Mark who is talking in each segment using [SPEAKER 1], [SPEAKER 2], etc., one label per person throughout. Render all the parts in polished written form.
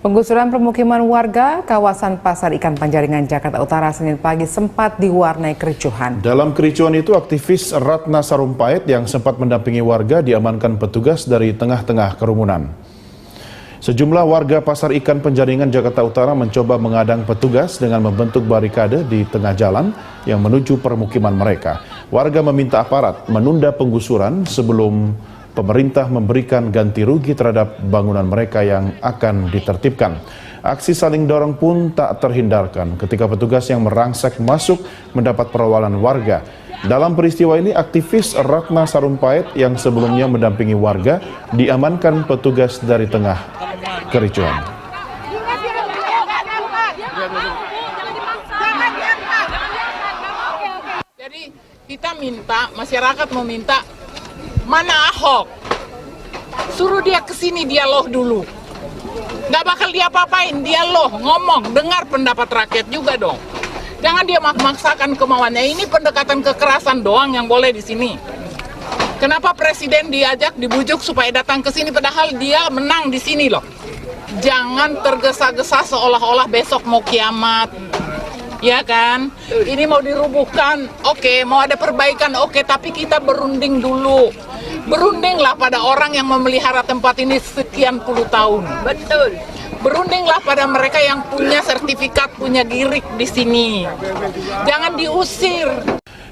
[SPEAKER 1] Penggusuran permukiman warga kawasan Pasar Ikan Penjaringan, Jakarta Utara Senin pagi sempat diwarnai kericuhan.
[SPEAKER 2] Dalam kericuhan itu, aktivis Ratna Sarumpait yang sempat mendampingi warga diamankan petugas dari tengah-tengah kerumunan. Sejumlah warga Pasar Ikan Penjaringan, Jakarta Utara mencoba mengadang petugas dengan membentuk barikade di tengah jalan yang menuju permukiman mereka. Warga meminta aparat menunda penggusuran sebelum pemerintah memberikan ganti rugi terhadap bangunan mereka yang akan ditertibkan. Aksi saling dorong pun tak terhindarkan ketika petugas yang merangsek masuk mendapat perlawanan warga. Dalam peristiwa ini, aktivis Ratna Sarumpait yang sebelumnya mendampingi warga diamankan petugas dari tengah kericuhan.
[SPEAKER 3] Jadi kita minta, masyarakat meminta, mana Ahok? Suruh dia ke sini dialog dulu. Nggak bakal dia apa-apain, dialog, ngomong, dengar pendapat rakyat juga dong. Jangan dia memaksakan kemauannya. Ini pendekatan kekerasan doang yang boleh di sini. Kenapa presiden diajak, dibujuk supaya datang ke sini padahal dia menang di sini loh. Jangan tergesa-gesa seolah-olah besok mau kiamat. Ya kan? Ini mau dirubuhkan, oke, mau ada perbaikan, oke, tapi kita berunding dulu. Berundinglah pada orang yang memelihara tempat ini sekian puluh tahun. Betul. Berundinglah pada mereka yang punya sertifikat, punya girik di sini. Jangan diusir.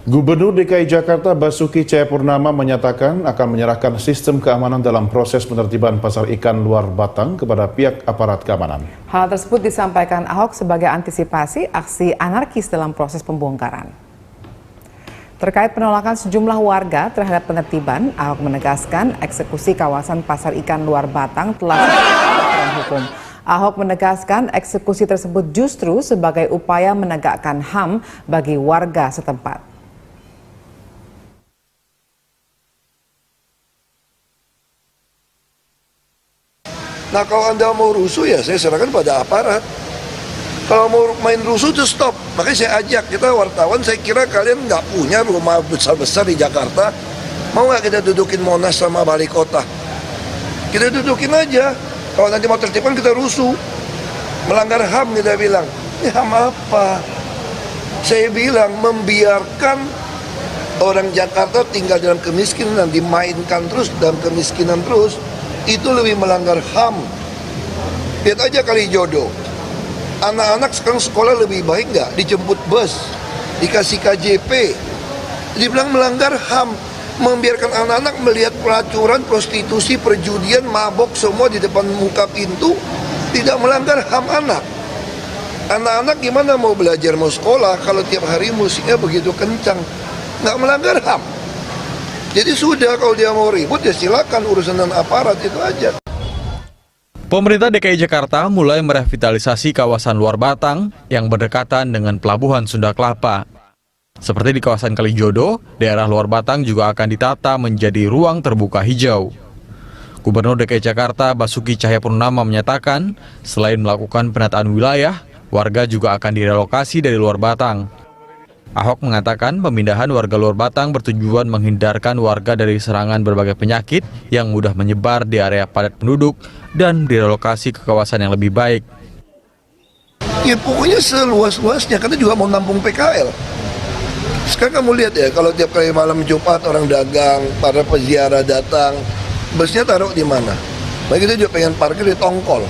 [SPEAKER 2] Gubernur DKI Jakarta Basuki Cahayapurnama menyatakan akan menyerahkan sistem keamanan dalam proses penertiban pasar ikan luar Batang kepada pihak aparat keamanan.
[SPEAKER 1] Hal tersebut disampaikan Ahok sebagai antisipasi aksi anarkis dalam proses pembongkaran. Terkait penolakan sejumlah warga terhadap penertiban, Ahok menegaskan eksekusi kawasan pasar ikan luar Batang telah dilakukan hukum. Ahok menegaskan eksekusi tersebut justru sebagai upaya menegakkan HAM bagi warga setempat.
[SPEAKER 4] Nah, kalau Anda mau rusuh ya saya serahkan pada aparat. Kalau mau main rusuh itu stop. Makanya saya ajak kita wartawan, saya kira kalian nggak punya rumah besar-besar di Jakarta. Mau nggak kita dudukin Monas sama Balai Kota? Kita dudukin aja. Kalau nanti mau tertipan kita rusuh. Melanggar HAM kita bilang. Ini HAM apa? Saya bilang membiarkan orang Jakarta tinggal dalam kemiskinan, dimainkan terus dalam kemiskinan terus. Itu lebih melanggar HAM. Lihat aja Kalijodo. Anak-anak sekarang sekolah lebih baik nggak? Dijemput bus, dikasih KJP. Dibilang melanggar HAM. Membiarkan anak-anak melihat pelacuran, prostitusi, perjudian, mabok semua di depan muka pintu. Tidak melanggar HAM anak. Anak-anak gimana mau belajar, mau sekolah kalau tiap hari musiknya begitu kencang? Nggak melanggar HAM. Jadi sudah, kalau dia mau ribut ya silakan, urusan dan aparat itu aja.
[SPEAKER 5] Pemerintah DKI Jakarta mulai merevitalisasi kawasan luar Batang yang berdekatan dengan Pelabuhan Sunda Kelapa. Seperti di kawasan Kalijodo, daerah luar Batang juga akan ditata menjadi ruang terbuka hijau. Gubernur DKI Jakarta Basuki Cahayapurnama menyatakan, selain melakukan penataan wilayah, warga juga akan direlokasi dari luar Batang. Ahok mengatakan pemindahan warga luar Batang bertujuan menghindarkan warga dari serangan berbagai penyakit yang mudah menyebar di area padat penduduk dan direlokasi ke kawasan yang lebih baik.
[SPEAKER 4] Ya pokoknya seluas-luasnya, karena juga mau nampung PKL. Sekarang kamu lihat ya, kalau tiap kali malam Jumat orang dagang, para peziarah datang, busnya taruh di mana? Nah kita juga pengen parkir di Tongkol.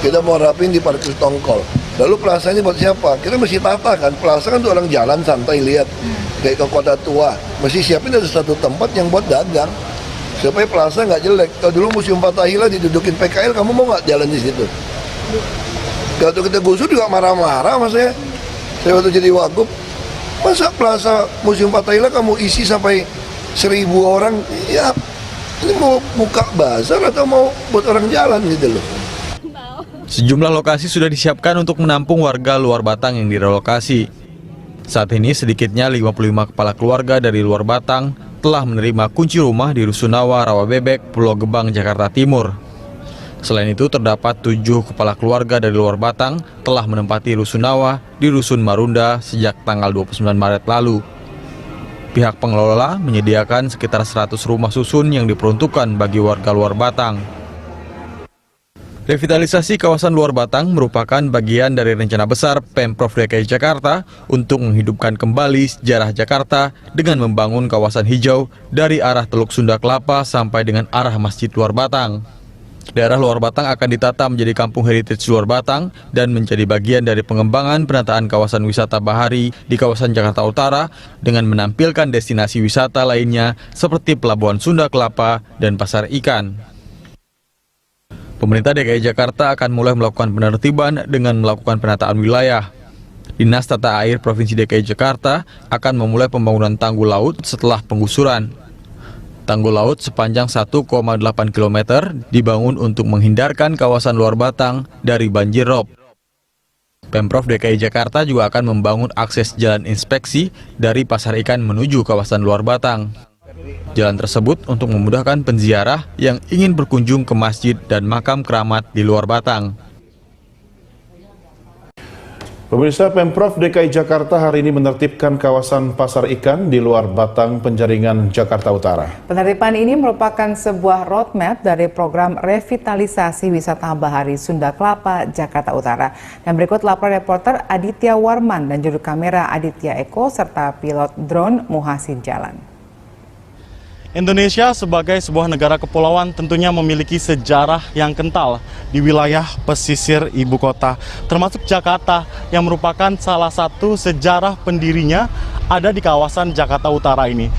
[SPEAKER 4] Kita mau rapin di parkir Tongkol. Lalu plaza ini buat siapa? Kita mesti tata kan, plaza kan tuh orang jalan santai lihat, kayak ke kota tua. Mesti siapin ada satu tempat yang buat dagang, supaya plaza nggak jelek. Kalau dulu Museum Fathahillah didudukin PKL, kamu mau nggak jalan di situ? Waktu kita gusur juga marah-marah mas saya. Saya waktu jadi wagub, masa plaza Museum Fathahillah kamu isi sampai 1000 orang? Ya, ini mau buka bazar atau mau buat orang jalan gitu loh.
[SPEAKER 5] Sejumlah lokasi sudah disiapkan untuk menampung warga luar Batang yang direlokasi. Saat ini sedikitnya 55 kepala keluarga dari luar Batang telah menerima kunci rumah di Rusunawa, Rawabebek, Pulau Gebang, Jakarta Timur. Selain itu terdapat 7 kepala keluarga dari luar Batang telah menempati Rusunawa di Rusun Marunda sejak tanggal 29 Maret lalu. Pihak pengelola menyediakan sekitar 100 rumah susun yang diperuntukkan bagi warga luar Batang. Revitalisasi kawasan Luar Batang merupakan bagian dari rencana besar Pemprov DKI Jakarta untuk menghidupkan kembali sejarah Jakarta dengan membangun kawasan hijau dari arah Teluk Sunda Kelapa sampai dengan arah Masjid Luar Batang. Daerah Luar Batang akan ditata menjadi kampung heritage Luar Batang dan menjadi bagian dari pengembangan penataan kawasan wisata bahari di kawasan Jakarta Utara dengan menampilkan destinasi wisata lainnya seperti Pelabuhan Sunda Kelapa dan Pasar Ikan. Pemerintah DKI Jakarta akan mulai melakukan penertiban dengan melakukan penataan wilayah. Dinas Tata Air Provinsi DKI Jakarta akan memulai pembangunan tanggul laut setelah penggusuran. Tanggul laut sepanjang 1,8 km dibangun untuk menghindarkan kawasan Luar Batang dari banjir rob. Pemprov DKI Jakarta juga akan membangun akses jalan inspeksi dari Pasar Ikan menuju kawasan Luar Batang. Jalan tersebut untuk memudahkan penziarah yang ingin berkunjung ke masjid dan makam keramat di Luar Batang.
[SPEAKER 2] Pemirsa, Pemprov DKI Jakarta hari ini menertibkan kawasan Pasar Ikan di Luar Batang, Penjaringan, Jakarta Utara.
[SPEAKER 1] Penertiban ini merupakan sebuah roadmap dari program revitalisasi wisata bahari Sunda Kelapa, Jakarta Utara. Dan berikut laporan reporter Aditya Warman dan juru kamera Aditya Eko serta pilot drone Muhasin Jalan.
[SPEAKER 6] Indonesia sebagai sebuah negara kepulauan tentunya memiliki sejarah yang kental di wilayah pesisir ibu kota, termasuk Jakarta yang merupakan salah satu sejarah pendirinya ada di kawasan Jakarta Utara ini.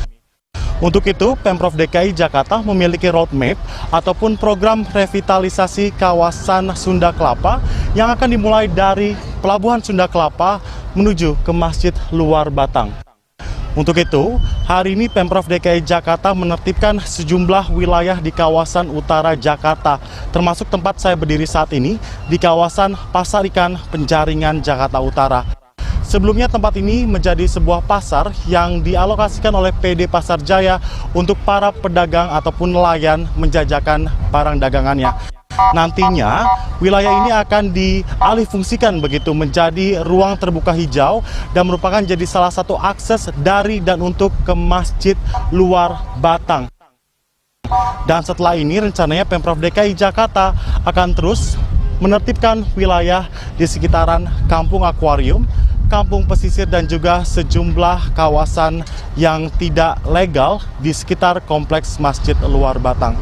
[SPEAKER 6] Untuk itu, Pemprov DKI Jakarta memiliki roadmap ataupun program revitalisasi kawasan Sunda Kelapa yang akan dimulai dari Pelabuhan Sunda Kelapa menuju ke Masjid Luar Batang. Untuk itu, hari ini Pemprov DKI Jakarta menertibkan sejumlah wilayah di kawasan utara Jakarta, termasuk tempat saya berdiri saat ini di kawasan Pasar Ikan Penjaringan, Jakarta Utara. Sebelumnya tempat ini menjadi sebuah pasar yang dialokasikan oleh PD Pasar Jaya untuk para pedagang ataupun nelayan menjajakan barang dagangannya. Nantinya, wilayah ini akan dialihfungsikan begitu menjadi ruang terbuka hijau dan merupakan jadi salah satu akses dari dan untuk ke Masjid Luar Batang. Dan setelah ini rencananya Pemprov DKI Jakarta akan terus menertibkan wilayah di sekitaran Kampung Akuarium, Kampung Pesisir dan juga sejumlah kawasan yang tidak legal di sekitar kompleks Masjid Luar Batang.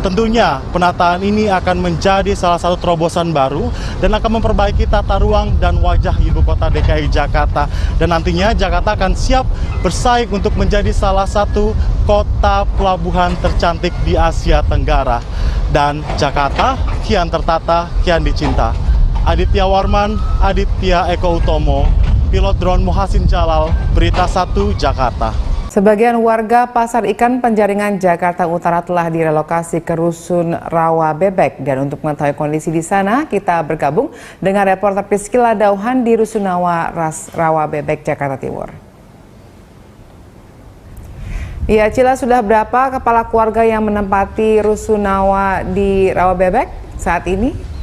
[SPEAKER 6] Tentunya penataan ini akan menjadi salah satu terobosan baru dan akan memperbaiki tata ruang dan wajah ibu kota DKI Jakarta. Dan nantinya Jakarta akan siap bersaing untuk menjadi salah satu kota pelabuhan tercantik di Asia Tenggara. Dan Jakarta kian tertata, kian dicinta. Aditya Warman, Aditya Eko Utomo, pilot drone Muhasin Jalal, Berita 1 Jakarta.
[SPEAKER 1] Sebagian warga Pasar Ikan Penjaringan, Jakarta Utara telah direlokasi ke Rusun Rawa Bebek. Dan untuk mengetahui kondisi di sana, kita bergabung dengan reporter Priscila Dauhan di Rusun Rawa Bebek, Jakarta Timur. Ya, Cila, sudah berapa kepala keluarga yang menempati Rusun di Rawa Bebek saat ini?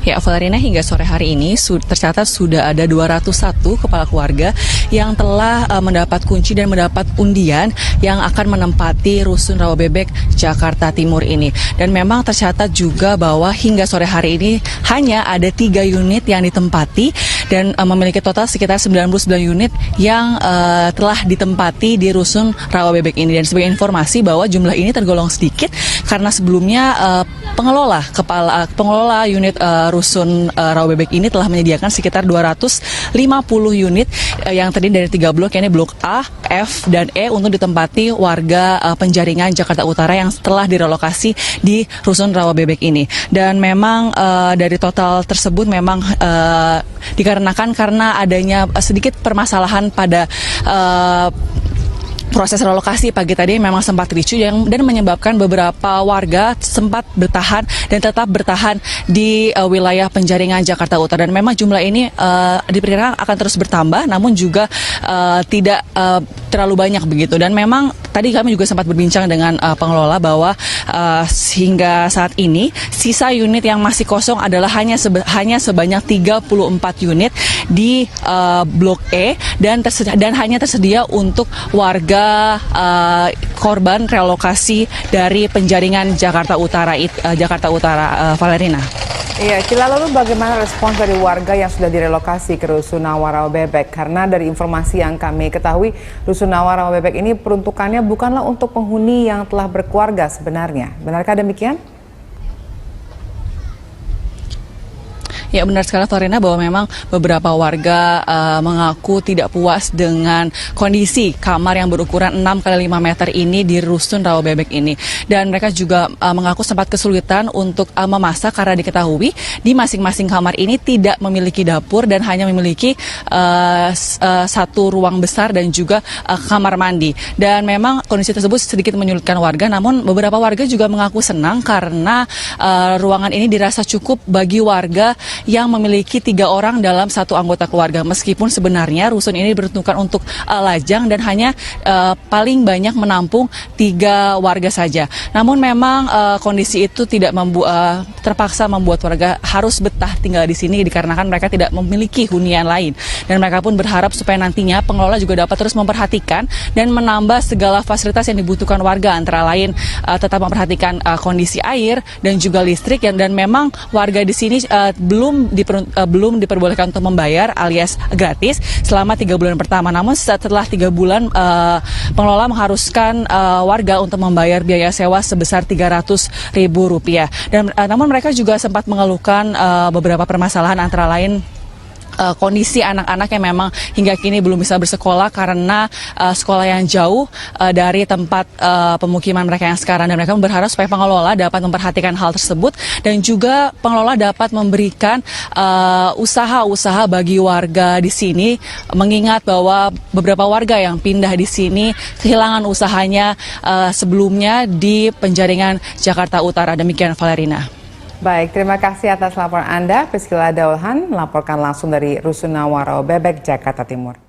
[SPEAKER 7] Ya, Valerina, hingga sore hari ini tercatat sudah ada 201 kepala keluarga yang telah mendapat kunci dan mendapat undian yang akan menempati Rusun Rawa Bebek, Jakarta Timur ini. Dan memang tercatat juga bahwa hingga sore hari ini hanya ada 3 unit yang ditempati dan memiliki total sekitar 99 unit yang telah ditempati di Rusun Rawa Bebek ini. Dan sebagai informasi bahwa jumlah ini tergolong sedikit karena sebelumnya pengelola unit Rusun Rawa Bebek ini telah menyediakan sekitar 250 unit yang terdiri dari 3 blok, yakni blok A, F, dan E untuk ditempati warga Penjaringan, Jakarta Utara yang telah direlokasi di Rusun Rawa Bebek ini. Dan memang dari total tersebut memang dikarenakan karena adanya sedikit permasalahan pada proses relokasi pagi tadi memang sempat ricuh dan menyebabkan beberapa warga sempat bertahan dan tetap bertahan di wilayah Penjaringan, Jakarta Utara. Dan memang jumlah ini diperkirakan akan terus bertambah, namun juga tidak terlalu banyak begitu. Dan memang tadi kami juga sempat berbincang dengan pengelola bahwa hingga saat ini sisa unit yang masih kosong adalah hanya sebanyak 34 unit di Blok E dan hanya tersedia untuk warga korban relokasi dari penjaringan Jakarta Utara, Valerina.
[SPEAKER 1] Iya, Cila, lalu bagaimana respons dari warga yang sudah direlokasi ke Rusunawa Rawabebek? Karena dari informasi yang kami ketahui, Rusunawa Rawabebek ini peruntukannya bukanlah untuk penghuni yang telah berkeluarga sebenarnya. Benarkah demikian?
[SPEAKER 7] Ya, benar sekali Florina, bahwa memang beberapa warga mengaku tidak puas dengan kondisi kamar yang berukuran 6 x 5 meter ini di Rusun Rawabebek ini. Dan mereka juga mengaku sempat kesulitan untuk memasak karena diketahui di masing-masing kamar ini tidak memiliki dapur dan hanya memiliki satu ruang besar dan juga kamar mandi. Dan memang kondisi tersebut sedikit menyulitkan warga, namun beberapa warga juga mengaku senang karena ruangan ini dirasa cukup bagi warga yang memiliki 3 orang dalam satu anggota keluarga. Meskipun sebenarnya rusun ini diperuntukkan untuk lajang dan hanya paling banyak menampung 3 warga saja. Namun memang kondisi itu tidak terpaksa membuat warga harus betah tinggal di sini dikarenakan mereka tidak memiliki hunian lain. Dan mereka pun berharap supaya nantinya pengelola juga dapat terus memperhatikan dan menambah segala fasilitas yang dibutuhkan warga, antara lain tetap memperhatikan kondisi air dan juga listrik. Dan memang warga di sini belum diperbolehkan untuk membayar alias gratis selama 3 bulan pertama. Namun setelah 3 bulan pengelola mengharuskan warga untuk membayar biaya sewa sebesar Rp300.000. Dan namun mereka juga sempat mengeluhkan beberapa permasalahan, antara lain kondisi anak-anak yang memang hingga kini belum bisa bersekolah karena sekolah yang jauh dari tempat pemukiman mereka yang sekarang. Dan mereka berharap supaya pengelola dapat memperhatikan hal tersebut dan juga pengelola dapat memberikan usaha-usaha bagi warga di sini, mengingat bahwa beberapa warga yang pindah di sini kehilangan usahanya sebelumnya di penjaringan Jakarta Utara. Demikian Valerina.
[SPEAKER 1] Baik, terima kasih atas laporan Anda. Priscilla Daulhan melaporkan langsung dari Rusunawa Rawabebek, Jakarta Timur.